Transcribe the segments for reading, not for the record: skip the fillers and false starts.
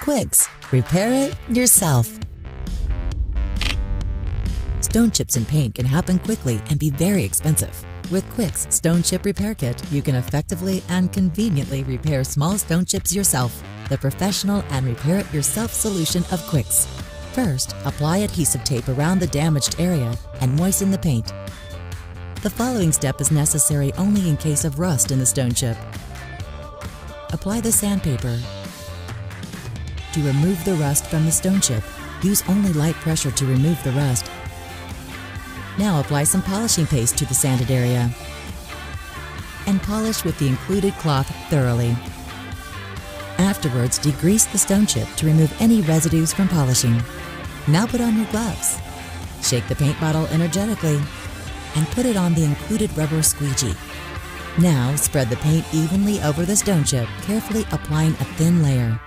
Quicks, repair it yourself. Stone chips in paint can happen quickly and be very expensive. With Quicks Stone Chip Repair Kit, you can effectively and conveniently repair small stone chips yourself. The professional and repair-it-yourself solution of Quicks. First, apply adhesive tape around the damaged area and moisten the paint. The following step is necessary only in case of rust in the stone chip. Apply the sandpaper. To remove the rust from the stone chip, use only light pressure to remove the rust. Now apply some polishing paste to the sanded area and polish with the included cloth thoroughly. Afterwards, degrease the stone chip to remove any residues from polishing. Now put on your gloves. Shake the paint bottle energetically and put it on the included rubber squeegee. Now spread the paint evenly over the stone chip, carefully applying a thin layer.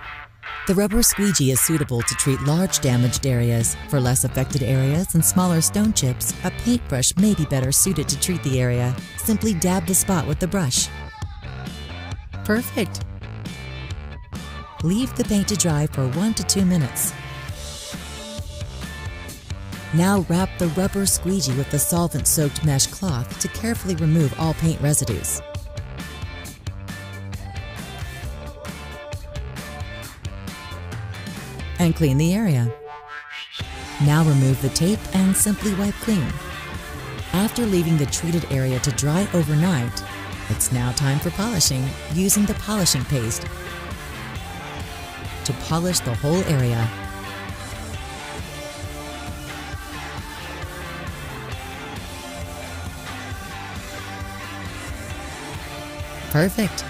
The rubber squeegee is suitable to treat large damaged areas. For less affected areas and smaller stone chips, a paintbrush may be better suited to treat the area. Simply dab the spot with the brush. Perfect! Leave the paint to dry for 1 to 2 minutes. Now wrap the rubber squeegee with the solvent-soaked mesh cloth to carefully remove all paint residues. And clean the area. Now remove the tape and simply wipe clean. After leaving the treated area to dry overnight, it's now time for polishing using the polishing paste to polish the whole area. Perfect!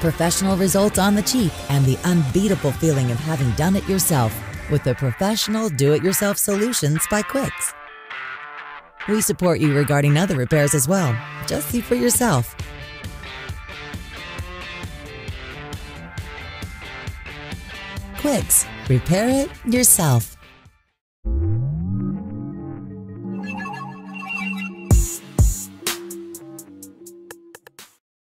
Professional results on the cheap and the unbeatable feeling of having done it yourself with the professional do-it-yourself solutions by Quicks. We support you regarding other repairs as well. Just see for yourself. Quicks, repair it yourself.